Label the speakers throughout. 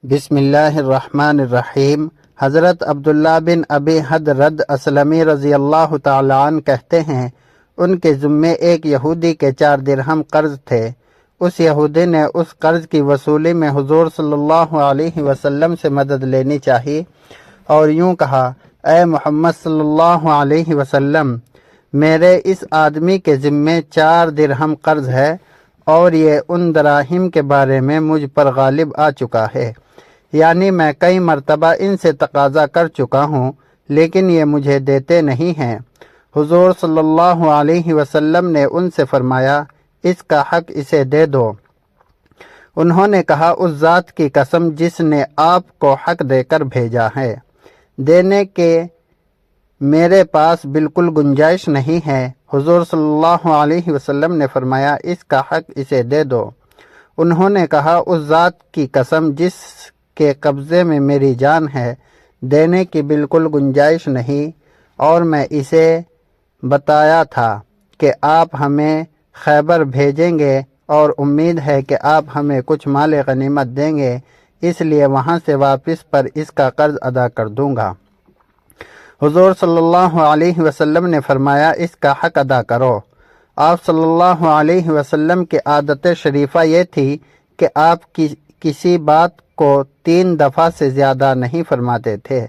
Speaker 1: بسم اللہ الرحمن الرحیم۔ حضرت عبداللہ بن ابی حدرد اسلمی رضی اللہ تعالیٰ عنہ کہتے ہیں، ان کے ذمے ایک یہودی کے 4 درہم قرض تھے۔ اس یہودی نے اس قرض کی وصولی میں حضور صلی اللہ علیہ وسلم سے مدد لینی چاہی اور یوں کہا: اے محمد صلی اللہ علیہ وسلم، میرے اس آدمی کے ذمے 4 درہم قرض ہے اور یہ ان دراہم کے بارے میں مجھ پر غالب آ چکا ہے، یعنی میں کئی مرتبہ ان سے تقاضا کر چکا ہوں لیکن یہ مجھے دیتے نہیں ہیں۔ حضور صلی اللہ علیہ وسلم نے ان سے فرمایا: اس کا حق اسے دے دو۔ انہوں نے کہا: اس ذات کی قسم جس نے آپ کو حق دے کر بھیجا ہے، دینے کے میرے پاس بالکل گنجائش نہیں ہے۔ حضور صلی اللہ علیہ وسلم نے فرمایا: اس کا حق اسے دے دو۔ انہوں نے کہا: اس ذات کی قسم جس کے قبضے میں میری جان ہے، دینے کی بالکل گنجائش نہیں، اور میں اسے بتایا تھا کہ آپ ہمیں خیبر بھیجیں گے اور امید ہے کہ آپ ہمیں کچھ مال غنیمت دیں گے، اس لیے وہاں سے واپس پر اس کا قرض ادا کر دوں گا۔ حضور صلی اللہ علیہ وسلم نے فرمایا: اس کا حق ادا کرو۔ آپ صلی اللہ علیہ وسلم کی عادت شریفہ یہ تھی کہ آپ کسی بات کو 3 دفعہ سے زیادہ نہیں فرماتے تھے۔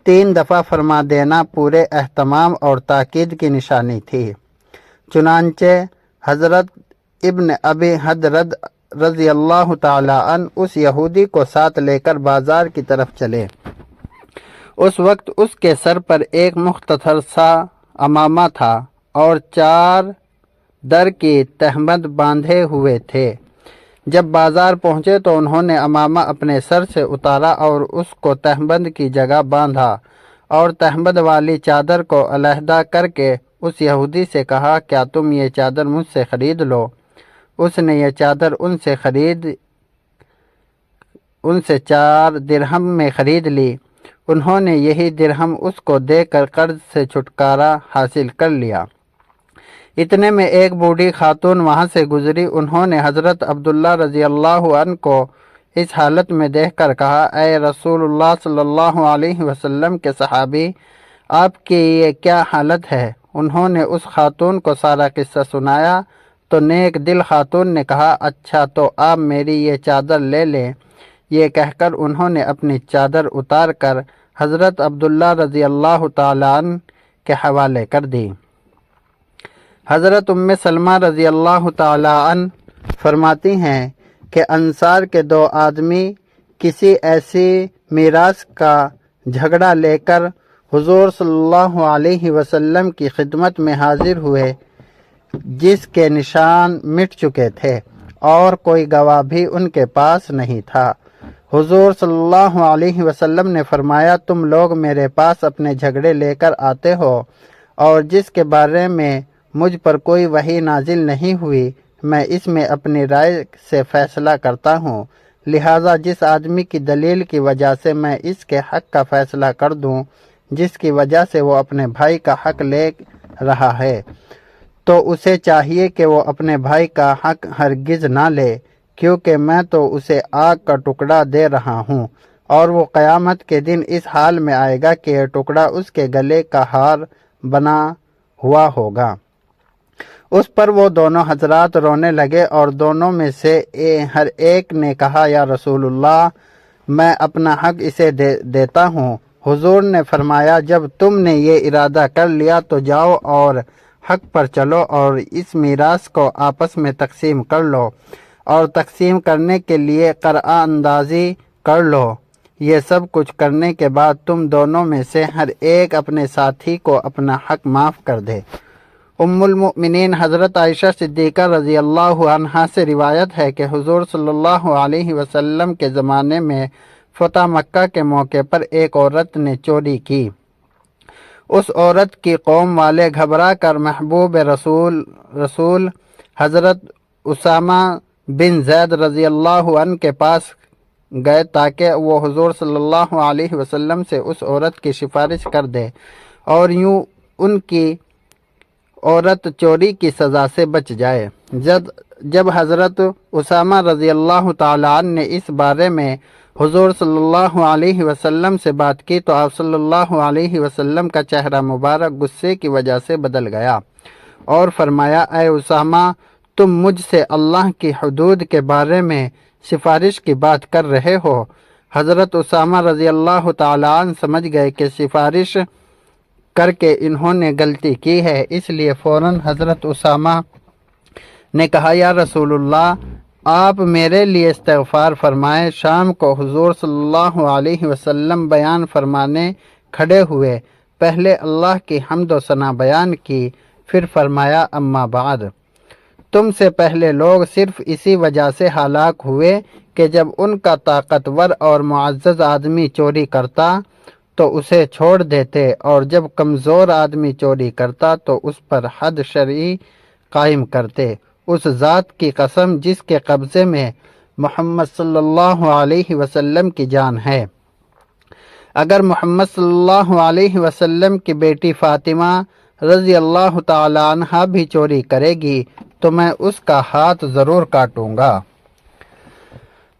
Speaker 1: 3 دفعہ فرما دینا پورے اہتمام اور تاکید کی نشانی تھی۔ چنانچہ حضرت ابن ابی حدرد رضی اللہ تعالیٰ عنہ اس یہودی کو ساتھ لے کر بازار کی طرف چلے۔ اس وقت اس کے سر پر ایک مختصر سا عمامہ تھا اور 4 در کی تہمد باندھے ہوئے تھے۔ جب بازار پہنچے تو انہوں نے عمامہ اپنے سر سے اتارا اور اس کو تہمد کی جگہ باندھا اور تہمد والی چادر کو علیحدہ کر کے اس یہودی سے کہا: کیا تم یہ چادر مجھ سے خرید لو؟ اس نے یہ چادر ان سے 4 درہم میں خرید لی۔ انہوں نے یہی درہم اس کو دے کر قرض سے چھٹکارا حاصل کر لیا۔ اتنے میں ایک بوڑھی خاتون وہاں سے گزری۔ انہوں نے حضرت عبداللہ رضی اللہ عنہ کو اس حالت میں دیکھ کر کہا: اے رسول اللہ صلی اللہ علیہ وسلم کے صحابی، آپ کی یہ کیا حالت ہے؟ انہوں نے اس خاتون کو سارا قصہ سنایا تو نیک دل خاتون نے کہا: اچھا تو آپ میری یہ چادر لے لیں۔ یہ کہہ کر انہوں نے اپنی چادر اتار کر حضرت عبداللہ رضی اللہ تعالیٰ عنہ کے حوالے کر دی۔ حضرت ام سلمہ رضی اللہ تعالیٰ عنہ فرماتی ہیں کہ انصار کے 2 آدمی کسی ایسی میراث کا جھگڑا لے کر حضور صلی اللہ علیہ وسلم کی خدمت میں حاضر ہوئے جس کے نشان مٹ چکے تھے اور کوئی گواہ بھی ان کے پاس نہیں تھا۔ حضور صلی اللہ علیہ وسلم نے فرمایا: تم لوگ میرے پاس اپنے جھگڑے لے کر آتے ہو اور جس کے بارے میں مجھ پر کوئی وحی نازل نہیں ہوئی، میں اس میں اپنی رائے سے فیصلہ کرتا ہوں، لہٰذا جس آدمی کی دلیل کی وجہ سے میں اس کے حق کا فیصلہ کر دوں جس کی وجہ سے وہ اپنے بھائی کا حق لے رہا ہے، تو اسے چاہیے کہ وہ اپنے بھائی کا حق ہرگز نہ لے، کیونکہ میں تو اسے آگ کا ٹکڑا دے رہا ہوں اور وہ قیامت کے دن اس حال میں آئے گا کہ یہ ٹکڑا اس کے گلے کا ہار بنا ہوا ہوگا۔ اس پر وہ دونوں حضرات رونے لگے اور دونوں میں سے ہر ایک نے کہا: یا رسول اللہ، میں اپنا حق اسے دیتا ہوں۔ حضور نے فرمایا: جب تم نے یہ ارادہ کر لیا تو جاؤ اور حق پر چلو اور اس میراث کو آپس میں تقسیم کر لو اور تقسیم کرنے کے لیے قرعہ اندازی کر لو۔ یہ سب کچھ کرنے کے بعد تم دونوں میں سے ہر ایک اپنے ساتھی کو اپنا حق معاف کر دے۔ ام المؤمنین حضرت عائشہ صدیقہ رضی اللہ عنہا سے روایت ہے کہ حضور صلی اللہ علیہ وسلم کے زمانے میں فتح مکہ کے موقع پر ایک عورت نے چوری کی۔ اس عورت کی قوم والے گھبرا کر محبوب رسول حضرت اسامہ بن زید رضی اللہ عنہ کے پاس گئے تاکہ وہ حضور صلی اللہ علیہ وسلم سے اس عورت کی سفارش کر دے اور یوں ان کی عورت چوری کی سزا سے بچ جائے۔ جب حضرت اسامہ رضی اللہ تعالیٰ عنہ نے اس بارے میں حضور صلی اللہ علیہ وسلم سے بات کی تو آپ صلی اللہ علیہ وسلم کا چہرہ مبارک غصے کی وجہ سے بدل گیا اور فرمایا، اے اسامہ، تم مجھ سے اللہ کی حدود کے بارے میں سفارش کی بات کر رہے ہو۔ حضرت اسامہ رضی اللہ تعالیٰ عنہ سمجھ گئے کہ سفارش کر کے انہوں نے غلطی کی ہے، اس لیے فوراً حضرت اسامہ نے کہا، یا رسول اللہ، آپ میرے لیے استغفار فرمائیں۔ شام کو حضور صلی اللہ علیہ وسلم بیان فرمانے کھڑے ہوئے، پہلے اللہ کی حمد و ثنا بیان کی، پھر فرمایا، اما بعد، تم سے پہلے لوگ صرف اسی وجہ سے ہلاک ہوئے کہ جب ان کا طاقتور اور معزز آدمی چوری کرتا تو اسے چھوڑ دیتے، اور جب کمزور آدمی چوری کرتا تو اس پر حد شرعی قائم کرتے۔ اس ذات کی قسم جس کے قبضے میں محمد صلی اللہ علیہ وسلم کی جان ہے، اگر محمد صلی اللہ علیہ وسلم کی بیٹی فاطمہ رضی اللہ تعالی عنہا بھی چوری کرے گی تو میں اس کا ہاتھ ضرور کاٹوں گا۔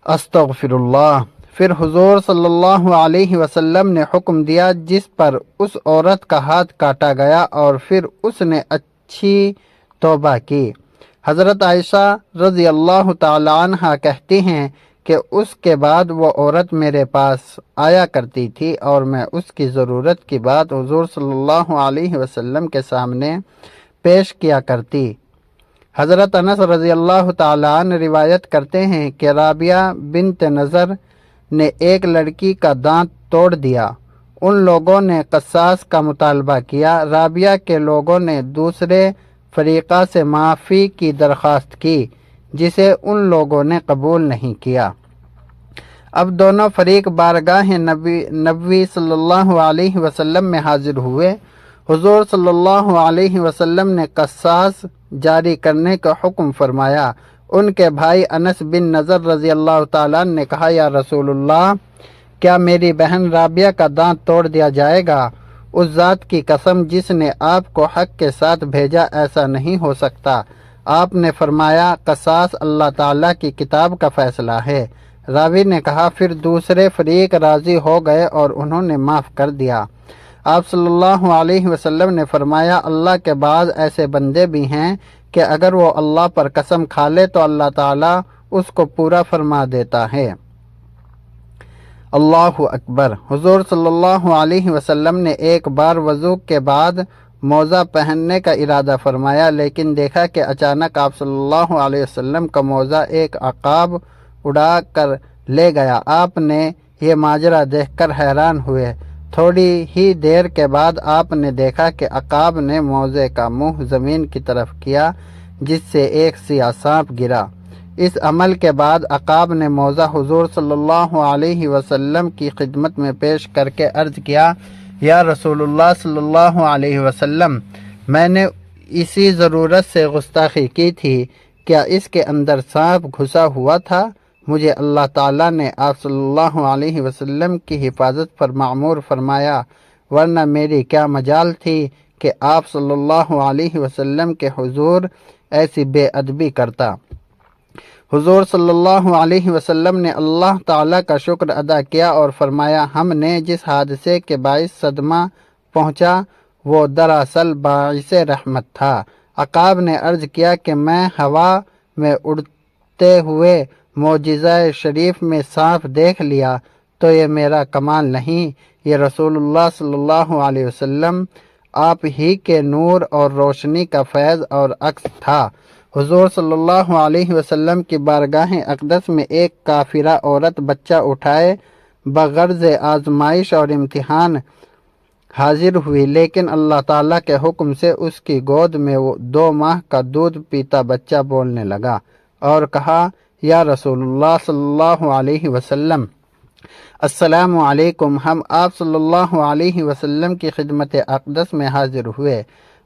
Speaker 1: استغفر اللہ۔ پھر حضور صلی اللہ علیہ وسلم نے حکم دیا جس پر اس عورت کا ہاتھ کاٹا گیا، اور پھر اس نے اچھی توبہ کی۔ حضرت عائشہ رضی اللہ تعالی عنہا کہتی ہیں کہ اس کے بعد وہ عورت میرے پاس آیا کرتی تھی اور میں اس کی ضرورت کی بات حضور صلی اللہ علیہ وسلم کے سامنے پیش کیا کرتی۔ حضرت انس رضی اللہ تعالی عنہ روایت کرتے ہیں کہ رابعہ بنت نضر نے ایک لڑکی کا دانت توڑ دیا۔ ان لوگوں نے قصاص کا مطالبہ کیا۔ رابعہ کے لوگوں نے دوسرے فریقہ سے معافی کی درخواست کی، جسے ان لوگوں نے قبول نہیں کیا۔ اب دونوں فریق بارگاہ نبوی صلی اللہ علیہ وسلم میں حاضر ہوئے۔ حضور صلی اللہ علیہ وسلم نے قصاص جاری کرنے کا حکم فرمایا۔ ان کے بھائی انس بن نضر رضی اللہ تعالیٰ نے کہا، یا رسول اللہ، کیا میری بہن رابعہ کا دانت توڑ دیا جائے گا؟ اس ذات کی قسم جس نے آپ کو حق کے ساتھ بھیجا، ایسا نہیں ہو سکتا۔ آپ نے فرمایا، قصاص اللہ تعالیٰ کی کتاب کا فیصلہ ہے۔ راوی نے کہا، پھر دوسرے فریق راضی ہو گئے اور انہوں نے معاف کر دیا۔ آپ صلی اللہ علیہ وسلم نے فرمایا، اللہ کے بعض ایسے بندے بھی ہیں کہ اگر وہ اللہ پر قسم کھا لے تو اللہ تعالیٰ اس کو پورا فرما دیتا ہے۔ اللہ اکبر۔ حضور صلی اللہ علیہ وسلم نے ایک بار وضو کے بعد موزہ پہننے کا ارادہ فرمایا، لیکن دیکھا کہ اچانک آپ صلی اللہ علیہ وسلم کا موزہ ایک عقاب اڑا کر لے گیا۔ آپ نے یہ ماجرا دیکھ کر حیران ہوئے۔ تھوڑی ہی دیر کے بعد آپ نے دیکھا کہ عقاب نے موزے کا منہ زمین کی طرف کیا، جس سے ایک سیاہ سانپ گرا۔ اس عمل کے بعد عقاب نے موزہ حضور صلی اللہ علیہ وسلم کی خدمت میں پیش کر کے عرض کیا، یا رسول اللہ صلی اللہ علیہ وسلم، میں نے اسی ضرورت سے گستاخی کی تھی، کیا اس کے اندر سانپ گھسا ہوا تھا؟ مجھے اللہ تعالیٰ نے آپ صلی اللہ علیہ وسلم کی حفاظت پر معمور فرمایا، ورنہ میری کیا مجال تھی کہ آپ صلی اللہ علیہ وسلم کے حضور ایسی بے ادبی کرتا۔ حضور صلی اللہ علیہ وسلم نے اللہ تعالیٰ کا شکر ادا کیا اور فرمایا، ہم نے جس حادثے کے باعث صدمہ پہنچا وہ دراصل باعث رحمت تھا۔ عقاب نے عرض کیا کہ میں ہوا میں اڑتے ہوئے معجزہ شریف میں سانپ دیکھ لیا تو یہ میرا کمال نہیں، یہ رسول اللہ صلی اللہ علیہ وسلم آپ ہی کے نور اور روشنی کا فیض اور عکس تھا۔ حضور صلی اللہ علیہ وسلم کی بارگاہ اقدس میں ایک کافرہ عورت بچہ اٹھائے بغرض آزمائش اور امتحان حاضر ہوئی، لیکن اللہ تعالیٰ کے حکم سے اس کی گود میں وہ 2 ماہ کا دودھ پیتا بچہ بولنے لگا اور کہا، یا رسول اللہ صلی اللہ علیہ وسلم، السلام علیکم۔ ہم آپ صلی اللہ علیہ وسلم کی خدمت اقدس میں حاضر ہوئے۔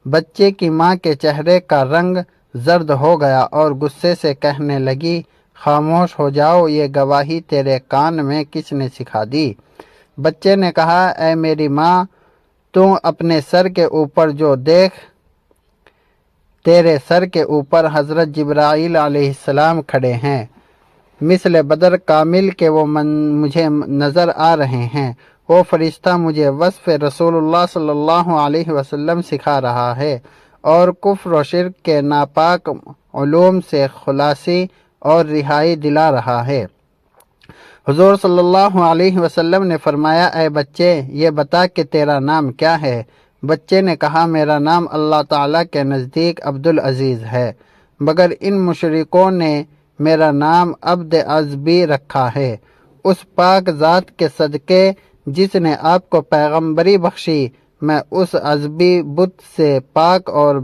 Speaker 1: بچے کی ماں کے چہرے کا رنگ زرد ہو گیا اور غصے سے کہنے لگی، خاموش ہو جاؤ، یہ گواہی تیرے کان میں کس نے سکھا دی؟ بچے نے کہا، اے میری ماں، تو اپنے سر کے اوپر جو دیکھ، تیرے سر کے اوپر حضرت جبرائیل علیہ السلام کھڑے ہیں۔ مثل بدر کامل کہ وہ مجھے نظر آ رہے ہیں۔ وہ فرشتہ مجھے وصف رسول اللہ صلی اللہ علیہ وسلم سکھا رہا ہے اور کفر و شرک کے ناپاک علوم سے خلاصی اور رہائی دلا رہا ہے۔ حضور صلی اللہ علیہ وسلم نے فرمایا، اے بچے، یہ بتا کہ تیرا نام کیا ہے؟ بچے نے کہا، میرا نام اللہ تعالیٰ کے نزدیک عبدالعزیز ہے، مگر ان مشرکوں نے میرا نام عبد عزبی رکھا ہے۔ اس پاک ذات کے صدقے جس نے آپ کو پیغمبری بخشی، میں اس عزبی بت سے پاک اور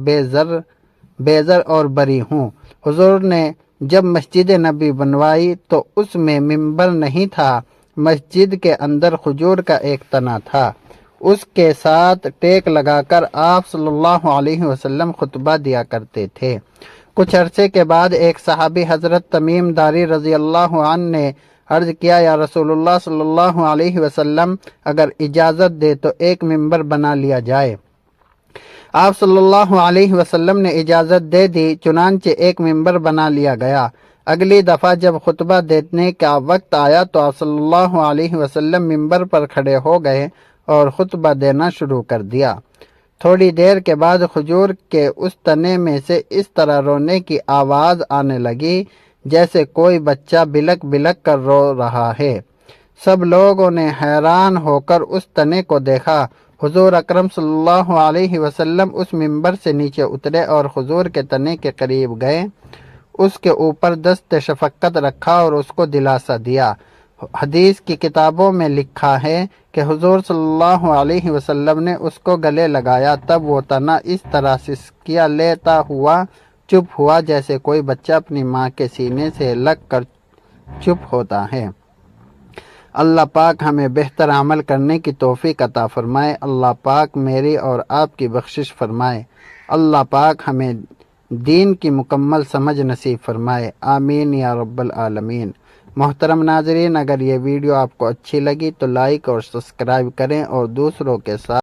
Speaker 1: بے زر اور بری ہوں۔ حضور نے جب مسجد نبی بنوائی تو اس میں ممبر نہیں تھا، مسجد کے اندر کھجور کا ایک تنا تھا، اس کے ساتھ ٹیک لگا کر آپ صلی اللہ علیہ وسلم خطبہ دیا کرتے تھے۔ کچھ عرصے کے بعد ایک صحابی حضرت تمیم داری رضی اللہ عنہ نے عرض کیا، یا رسول اللہ صلی اللہ علیہ وسلم، اگر اجازت دے تو ایک ممبر بنا لیا جائے۔ آپ صلی اللہ علیہ وسلم نے اجازت دے دی، چنانچہ ایک ممبر بنا لیا گیا۔ اگلی دفعہ جب خطبہ دینے کا وقت آیا تو آپ صلی اللہ علیہ وسلم ممبر پر کھڑے ہو گئے اور خطبہ دینا شروع کر دیا۔ تھوڑی دیر کے بعد کھجور کے اس تنے میں سے اس طرح رونے کی آواز آنے لگی جیسے کوئی بچہ بلک بلک کر رو رہا ہے۔ سب لوگوں نے حیران ہو کر اس تنے کو دیکھا۔ حضور اکرم صلی اللہ علیہ وسلم اس ممبر سے نیچے اترے اور کھجور کے تنے کے قریب گئے، اس کے اوپر دست شفقت رکھا اور اس کو دلاسا دیا۔ حدیث کی کتابوں میں لکھا ہے کہ حضور صلی اللہ علیہ وسلم نے اس کو گلے لگایا، تب وہ تنا اس طرح سسکیاں لیتا ہوا چپ ہوا جیسے کوئی بچہ اپنی ماں کے سینے سے لگ کر چپ ہوتا ہے۔ اللہ پاک ہمیں بہتر عمل کرنے کی توفیق عطا فرمائے۔ اللہ پاک میری اور آپ کی بخشش فرمائے۔ اللہ پاک ہمیں دین کی مکمل سمجھ نصیب فرمائے۔ آمین یا رب العالمین۔ محترم ناظرین، اگر یہ ویڈیو آپ کو اچھی لگی تو لائک اور سبسکرائب کریں اور دوسروں کے ساتھ